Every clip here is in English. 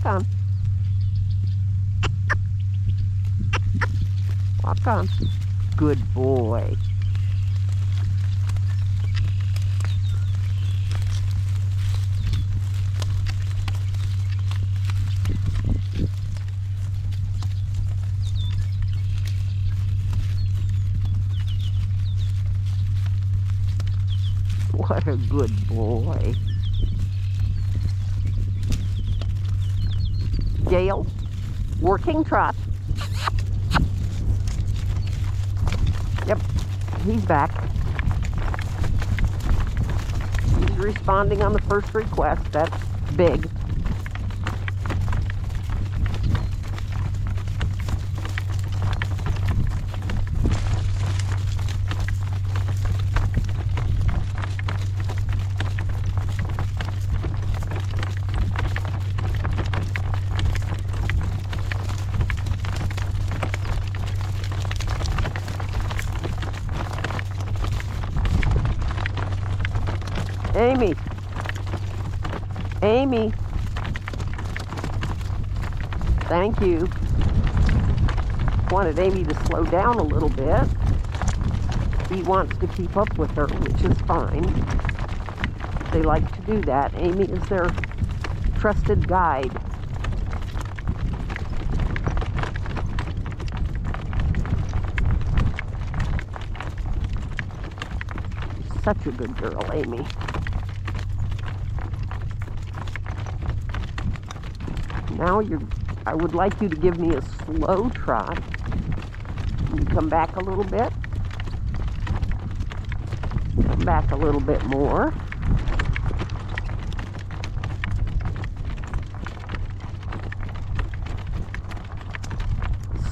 on. Walk on. Good boy. What a good boy. Gale, working trot. Yep, he's back. He's responding on the first request. That's big. Amy. Amy. Thank you. Wanted Amy to slow down a little bit. He wants to keep up with her, which is fine. They like to do that. Amy is their trusted guide. Such a good girl, Amy. Now I would like you to give me a slow trot. You come back a little bit. Come back a little bit more.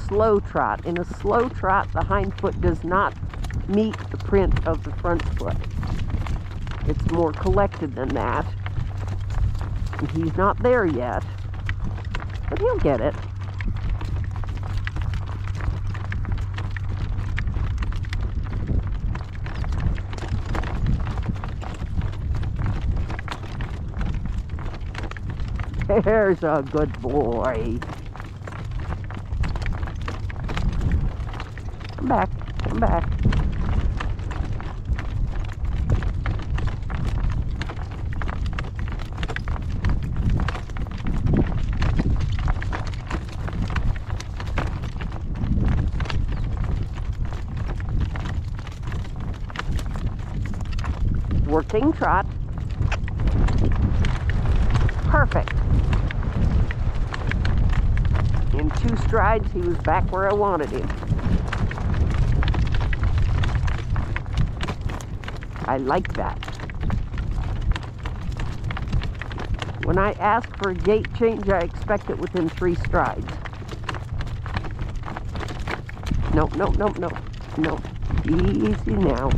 Slow trot. In a slow trot, the hind foot does not meet the print of the front foot. It's more collected than that. And he's not there yet. But he'll get it. There's a good boy. Come back, come back. Working trot. Perfect. In 2 strides, he was back where I wanted him. I like that. When I ask for a gait change, I expect it within 3 strides. No, no, no, no, no. Easy now.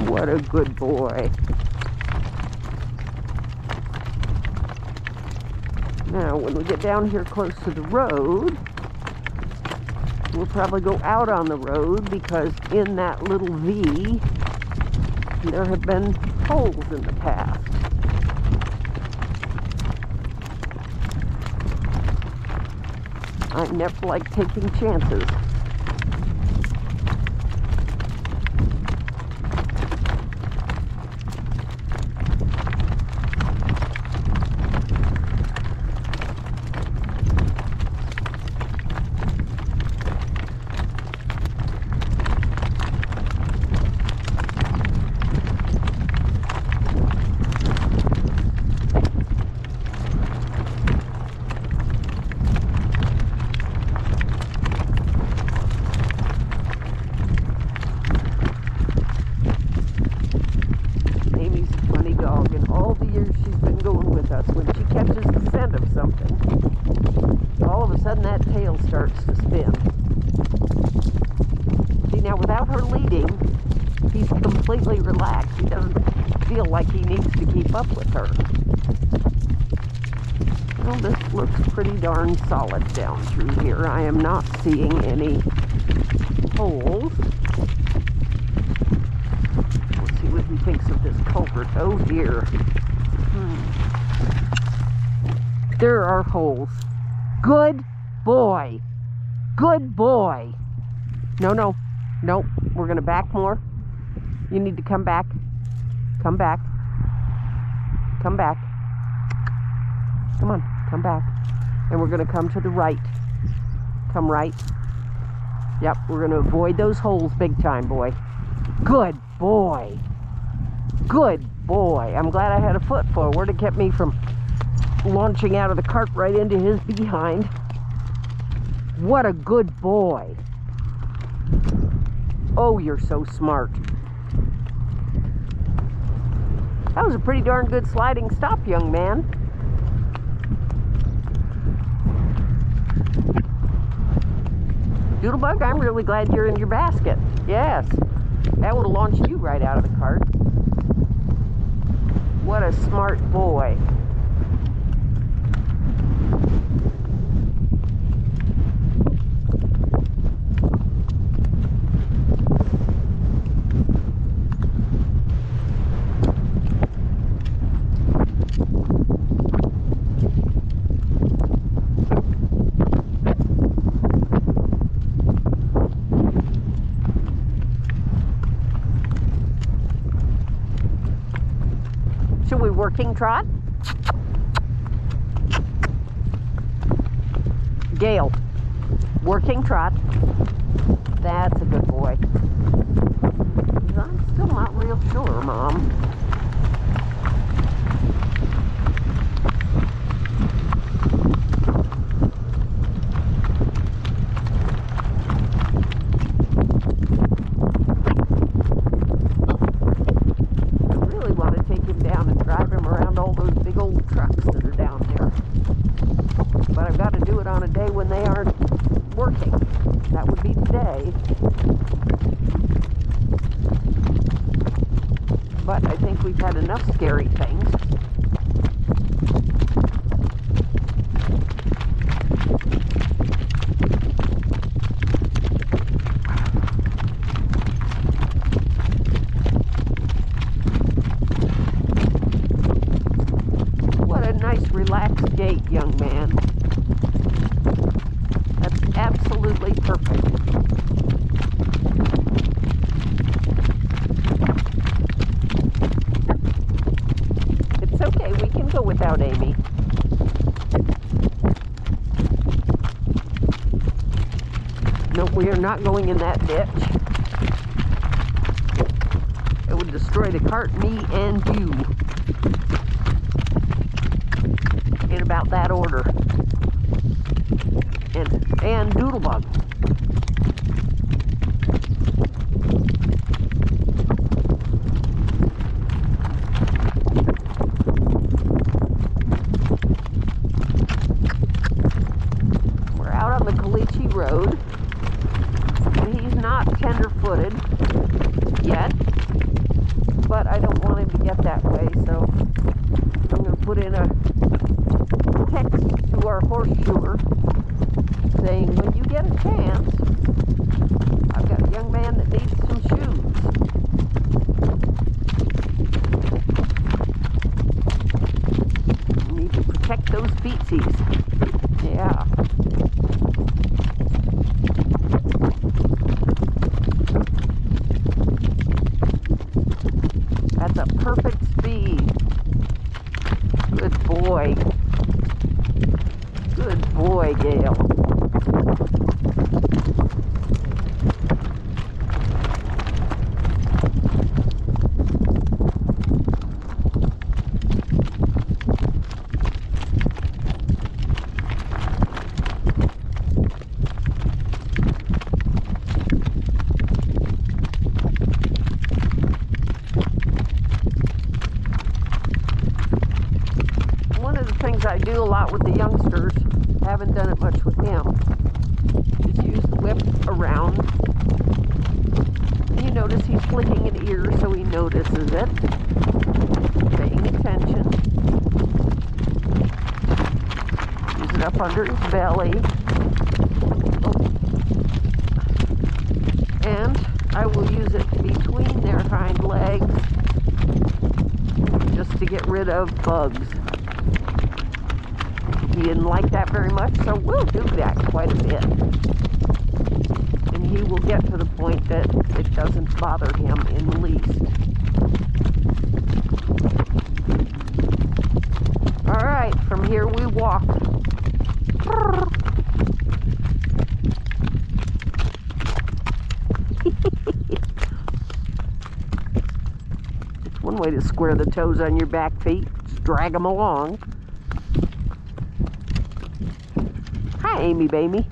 What a good boy. Now, when we get down here close to the road, we'll probably go out on the road because in that little V, there have been holes in the path. I never like taking chances. sudden that tail starts to spin. See, now without her leading, he's completely relaxed. He doesn't feel like he needs to keep up with her. Well, this looks pretty darn solid down through here. I am not seeing any holes. Let's see what he thinks of this culvert. Oh dear. There are holes. Good boy. Good boy. No, no. Nope. We're going to back more. You need to come back. Come back. Come back. Come on. Come back. And we're going to come to the right. Come right. Yep. We're going to avoid those holes big time, boy. Good boy. Good boy. I'm glad I had a foot forward. It kept me from launching out of the cart right into his behind. What a good boy. Oh, you're so smart. That was a pretty darn good sliding stop, young man. Doodlebug, I'm really glad you're in your basket. Yes, that would have launched you right out of the cart. What a smart boy. Should we working trot? Gale, working trot. That's a good boy. I'm still not real sure, Mom. But I've got to do it on a day when they aren't working. That would be today. But I think we've had enough scary things. What a nice relaxed gait, young man. That's absolutely perfect. It's okay, we can go without Amy. No, we are not going in that ditch. It would destroy the cart, me, and you. In about that order. And Doodlebug. We're out on the Caliche Road. And he's not tender-footed yet. But I don't want him to get that way, so I'm going to put in a text to our horseshoer saying, when you get a chance, I've got a young man that needs some shoes. You need to protect those feetsies. Yeah. That's a perfect speed. Good boy. Good boy, Gale. One of the things I do a lot with the youngsters. Haven't done it much with him. Just use the whip around. And you notice he's flicking an ear, so he notices it. Paying attention. Use it up under his belly. And I will use it between their hind legs just to get rid of bugs. He didn't like that very much, so we'll do that quite a bit. And he will get to the point that it doesn't bother him in the least. All right, from here we walk. It's one way to square the toes on your back feet. Just drag them along. Hi, Amy baby.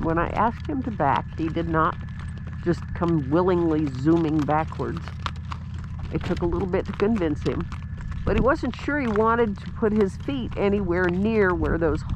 When I asked him to back, he did not just come willingly zooming backwards. It took a little bit to convince him, but he wasn't sure he wanted to put his feet anywhere near where those holes